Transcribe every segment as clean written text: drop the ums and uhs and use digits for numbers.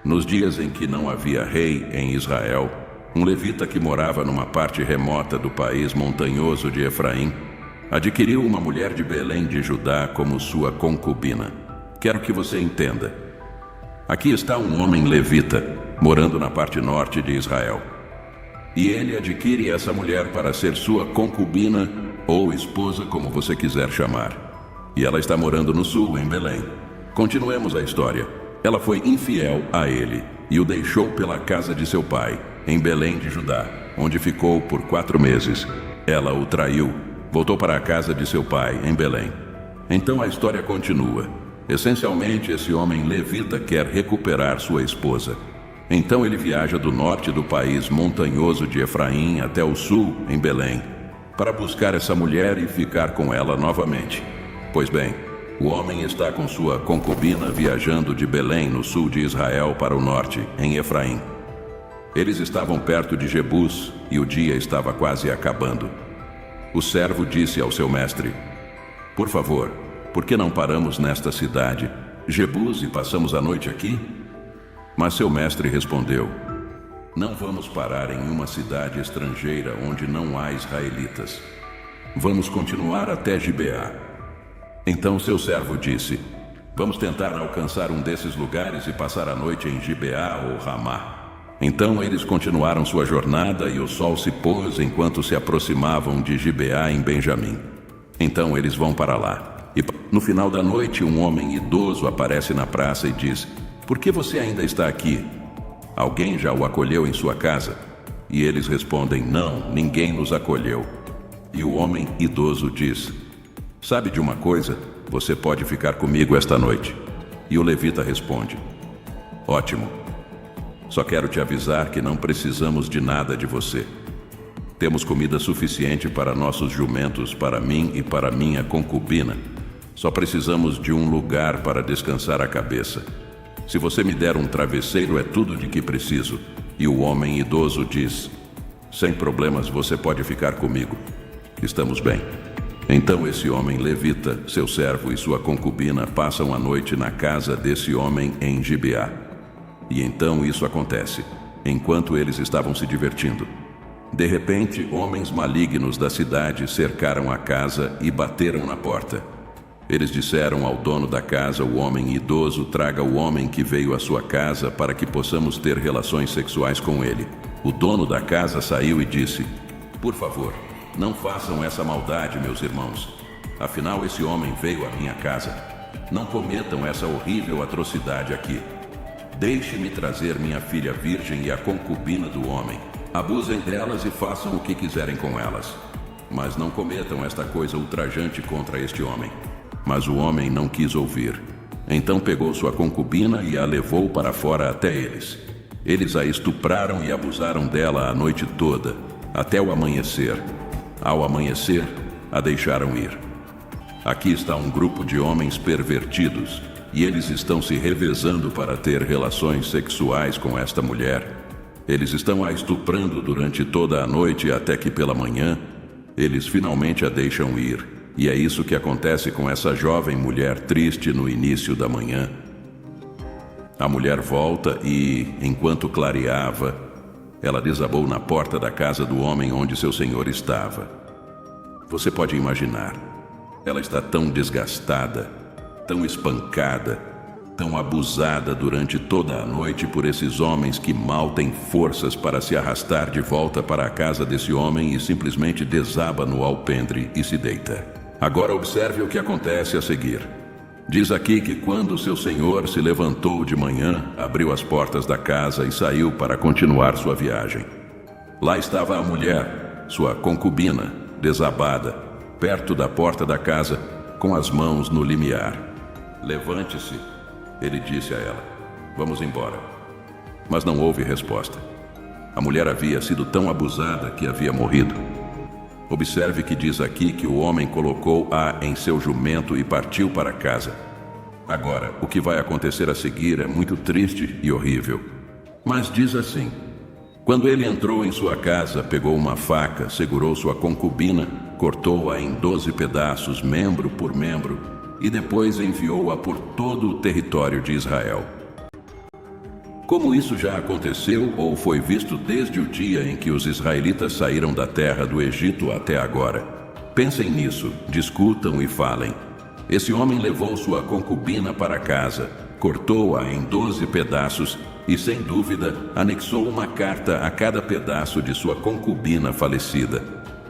Nos dias em que não havia rei em Israel, um levita que morava numa parte remota do país montanhoso de Efraim adquiriu uma mulher de Belém de Judá como sua concubina. Quero que você entenda. Aqui está um homem levita, morando na parte norte de Israel. E ele adquire essa mulher para ser sua concubina ou esposa, como você quiser chamar. E ela está morando no sul, em Belém. Continuemos a história. Ela foi infiel a ele e o deixou pela casa de seu pai, em Belém de Judá, onde ficou por 4 meses. Ela o traiu, voltou para a casa de seu pai, em Belém. Então a história continua. Essencialmente, esse homem levita quer recuperar sua esposa. Então ele viaja do norte do país montanhoso de Efraim até o sul, em Belém, para buscar essa mulher e ficar com ela novamente. Pois bem, o homem está com sua concubina viajando de Belém, no sul de Israel, para o norte, em Efraim. Eles estavam perto de Jebus e o dia estava quase acabando. O servo disse ao seu mestre: "Por favor, por que não paramos nesta cidade, Jebus, e passamos a noite aqui?" Mas seu mestre respondeu: "Não vamos parar em uma cidade estrangeira onde não há israelitas. Vamos continuar até Gibeá." Então seu servo disse: "Vamos tentar alcançar um desses lugares e passar a noite em Gibeá ou Ramá." Então eles continuaram sua jornada e o sol se pôs enquanto se aproximavam de Gibeá em Benjamim. Então eles vão para lá. E no final da noite um homem idoso aparece na praça e diz: "Por que você ainda está aqui? Alguém já o acolheu em sua casa?" E eles respondem: "Não, ninguém nos acolheu." E o homem idoso diz: "Sabe de uma coisa? Você pode ficar comigo esta noite." E o levita responde: "Ótimo. Só quero te avisar que não precisamos de nada de você. Temos comida suficiente para nossos jumentos, para mim e para minha concubina. Só precisamos de um lugar para descansar a cabeça. Se você me der um travesseiro, é tudo de que preciso." E o homem idoso diz: "Sem problemas, você pode ficar comigo. Estamos bem." Então esse homem levita, seu servo e sua concubina passam a noite na casa desse homem em Gibeá. E então isso acontece, enquanto eles estavam se divertindo. De repente, homens malignos da cidade cercaram a casa e bateram na porta. Eles disseram ao dono da casa, o homem idoso: "Traga o homem que veio à sua casa para que possamos ter relações sexuais com ele." O dono da casa saiu e disse: "Por favor, não façam essa maldade, meus irmãos. Afinal, esse homem veio à minha casa. Não cometam essa horrível atrocidade aqui. Deixe-me trazer minha filha virgem e a concubina do homem. Abusem delas e façam o que quiserem com elas. Mas não cometam esta coisa ultrajante contra este homem." Mas o homem não quis ouvir. Então pegou sua concubina e a levou para fora até eles. Eles a estupraram e abusaram dela a noite toda, até o amanhecer. Ao amanhecer, a deixaram ir. Aqui está um grupo de homens pervertidos, e eles estão se revezando para ter relações sexuais com esta mulher. Eles estão a estuprando durante toda a noite até que pela manhã, eles finalmente a deixam ir. E é isso que acontece com essa jovem mulher triste no início da manhã. A mulher volta e, enquanto clareava, ela desabou na porta da casa do homem onde seu senhor estava. Você pode imaginar, ela está tão desgastada, tão espancada, tão abusada durante toda a noite por esses homens que mal têm forças para se arrastar de volta para a casa desse homem, e simplesmente desaba no alpendre e se deita. Agora observe o que acontece a seguir. Diz aqui que quando seu senhor se levantou de manhã, abriu as portas da casa e saiu para continuar sua viagem. Lá estava a mulher, sua concubina, desabada, perto da porta da casa, com as mãos no limiar. "Levante-se", ele disse a ela. "Vamos embora." Mas não houve resposta. A mulher havia sido tão abusada que havia morrido. Observe que diz aqui que o homem colocou-a em seu jumento e partiu para casa. Agora, o que vai acontecer a seguir é muito triste e horrível. Mas diz assim: quando ele entrou em sua casa, pegou uma faca, segurou sua concubina, cortou-a em 12 pedaços, membro por membro, e depois enviou-a por todo o território de Israel. Como isso já aconteceu ou foi visto desde o dia em que os israelitas saíram da terra do Egito até agora? Pensem nisso, discutam e falem. Esse homem levou sua concubina para casa, cortou-a em 12 pedaços e, sem dúvida, anexou uma carta a cada pedaço de sua concubina falecida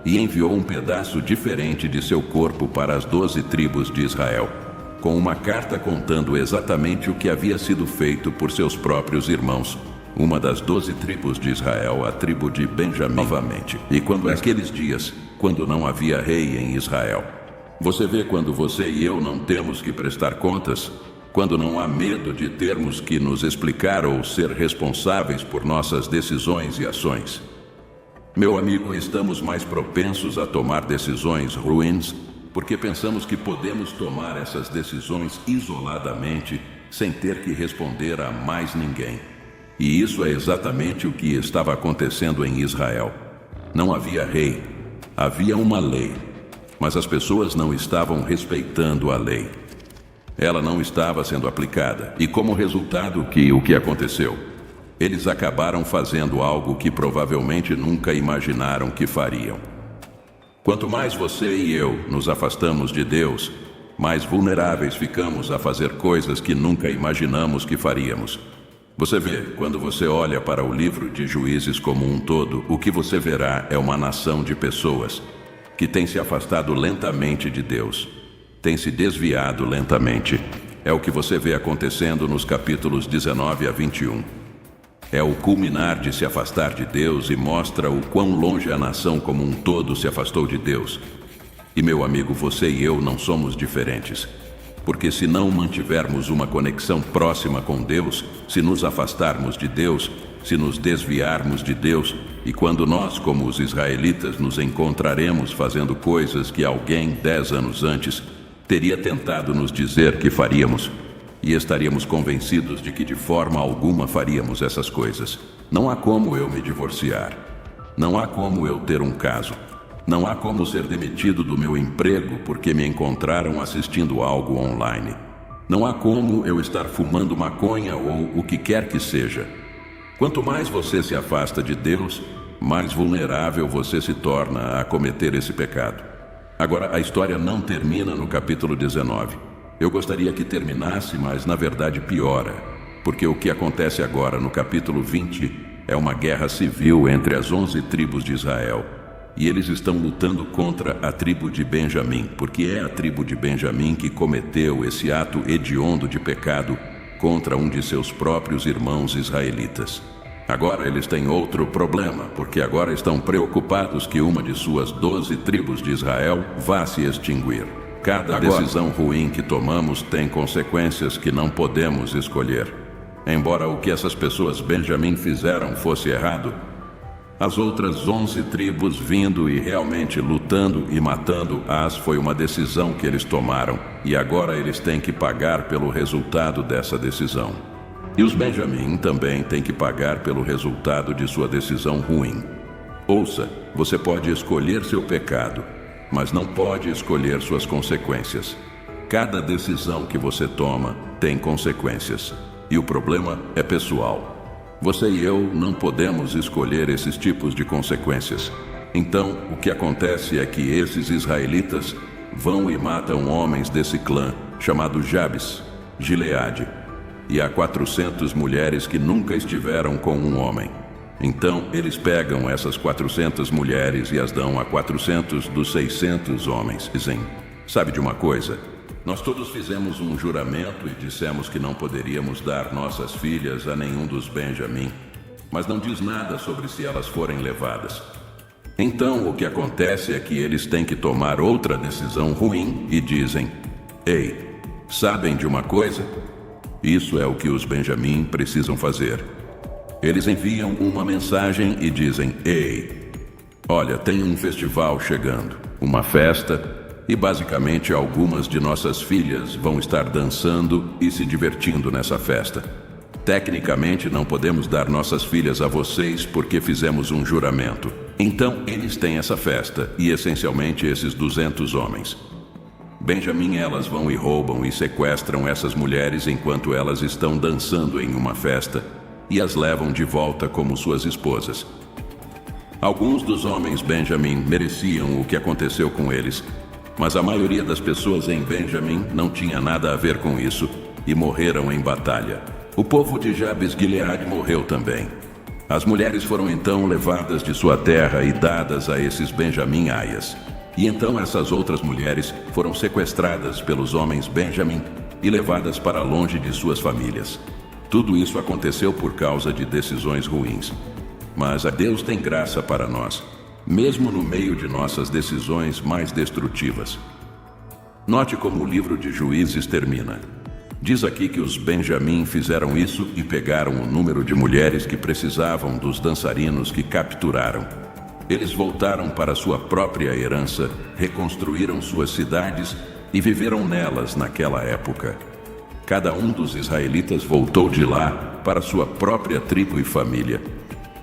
e enviou um pedaço diferente de seu corpo para as 12 tribos de Israel, com uma carta contando exatamente o que havia sido feito por seus próprios irmãos, uma das 12 tribos de Israel, a tribo de Benjamim, novamente. E quando aqueles dias, quando não havia rei em Israel. Você vê quando você e eu não temos que prestar contas, quando não há medo de termos que nos explicar ou ser responsáveis por nossas decisões e ações. Meu amigo, estamos mais propensos a tomar decisões ruins porque pensamos que podemos tomar essas decisões isoladamente, sem ter que responder a mais ninguém. E isso é exatamente o que estava acontecendo em Israel. Não havia rei, havia uma lei, mas as pessoas não estavam respeitando a lei. Ela não estava sendo aplicada, e como resultado, o que aconteceu? Eles acabaram fazendo algo que provavelmente nunca imaginaram que fariam. Quanto mais você e eu nos afastamos de Deus, mais vulneráveis ficamos a fazer coisas que nunca imaginamos que faríamos. Você vê, quando você olha para o livro de Juízes como um todo, o que você verá é uma nação de pessoas que tem se afastado lentamente de Deus, tem se desviado lentamente. É o que você vê acontecendo nos capítulos 19 a 21. É o culminar de se afastar de Deus e mostra o quão longe a nação como um todo se afastou de Deus. E meu amigo, você e eu não somos diferentes. Porque se não mantivermos uma conexão próxima com Deus, se nos afastarmos de Deus, se nos desviarmos de Deus, e quando nós, como os israelitas, nos encontraremos fazendo coisas que alguém 10 anos antes teria tentado nos dizer que faríamos, e estaríamos convencidos de que de forma alguma faríamos essas coisas. Não há como eu me divorciar. Não há como eu ter um caso. Não há como ser demitido do meu emprego porque me encontraram assistindo algo online. Não há como eu estar fumando maconha ou o que quer que seja. Quanto mais você se afasta de Deus, mais vulnerável você se torna a cometer esse pecado. Agora, a história não termina no capítulo 19. Eu gostaria que terminasse, mas na verdade piora, porque o que acontece agora no capítulo 20 é uma guerra civil entre as 11 tribos de Israel, e eles estão lutando contra a tribo de Benjamim, porque é a tribo de Benjamim que cometeu esse ato hediondo de pecado contra um de seus próprios irmãos israelitas. Agora eles têm outro problema, porque agora estão preocupados que uma de suas 12 tribos de Israel vá se extinguir. Cada decisão ruim que tomamos tem consequências que não podemos escolher. Embora o que essas pessoas Benjamim fizeram fosse errado, as outras 11 tribos vindo e realmente lutando e matando-as foi uma decisão que eles tomaram, e agora eles têm que pagar pelo resultado dessa decisão. E os Benjamim também têm que pagar pelo resultado de sua decisão ruim. Ouça, você pode escolher seu pecado, mas não pode escolher suas consequências. Cada decisão que você toma tem consequências, e o problema é pessoal. Você e eu não podemos escolher esses tipos de consequências. Então, o que acontece é que esses israelitas vão e matam homens desse clã, chamado Jabes, Gileade, e há 400 mulheres que nunca estiveram com um homem. Então, eles pegam essas 400 mulheres e as dão a 400 dos 600 homens. Dizem, sabe de uma coisa? Nós todos fizemos um juramento e dissemos que não poderíamos dar nossas filhas a nenhum dos Benjamim, mas não diz nada sobre se elas forem levadas. Então, o que acontece é que eles têm que tomar outra decisão ruim e dizem, ei, sabem de uma coisa? Isso é o que os Benjamim precisam fazer. Eles enviam uma mensagem e dizem, ei, olha, tem um festival chegando, uma festa, e basicamente algumas de nossas filhas vão estar dançando e se divertindo nessa festa. Tecnicamente não podemos dar nossas filhas a vocês porque fizemos um juramento. Então eles têm essa festa e essencialmente esses 200 homens. Benjamim, elas vão e roubam e sequestram essas mulheres enquanto elas estão dançando em uma festa. e as levam de volta como suas esposas. Alguns dos homens Benjamim mereciam o que aconteceu com eles, mas a maioria das pessoas em Benjamim não tinha nada a ver com isso e morreram em batalha. O povo de Jabes-Gileade morreu também. As mulheres foram então levadas de sua terra e dadas a esses Benjamim-aias. E então essas outras mulheres foram sequestradas pelos homens Benjamim e levadas para longe de suas famílias. Tudo isso aconteceu por causa de decisões ruins. Mas a Deus tem graça para nós, mesmo no meio de nossas decisões mais destrutivas. Note como o livro de Juízes termina. Diz aqui que os Benjamim fizeram isso e pegaram o número de mulheres que precisavam dos dançarinos que capturaram. Eles voltaram para sua própria herança, reconstruíram suas cidades e viveram nelas naquela época. Cada um dos israelitas voltou de lá para sua própria tribo e família.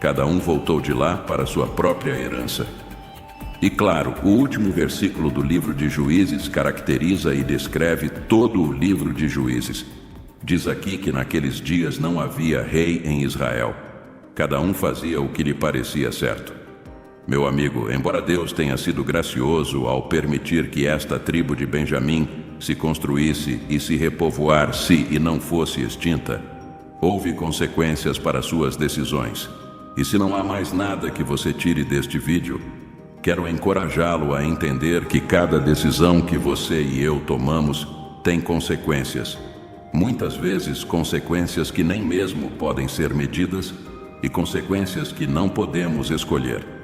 Cada um voltou de lá para sua própria herança. E claro, o último versículo do livro de Juízes caracteriza e descreve todo o livro de Juízes. Diz aqui que naqueles dias não havia rei em Israel. Cada um fazia o que lhe parecia certo. Meu amigo, embora Deus tenha sido gracioso ao permitir que esta tribo de Benjamim se construísse e se repovoar-se e não fosse extinta, houve consequências para suas decisões. E se não há mais nada que você tire deste vídeo, quero encorajá-lo a entender que cada decisão que você e eu tomamos tem consequências. Muitas vezes consequências que nem mesmo podem ser medidas e consequências que não podemos escolher.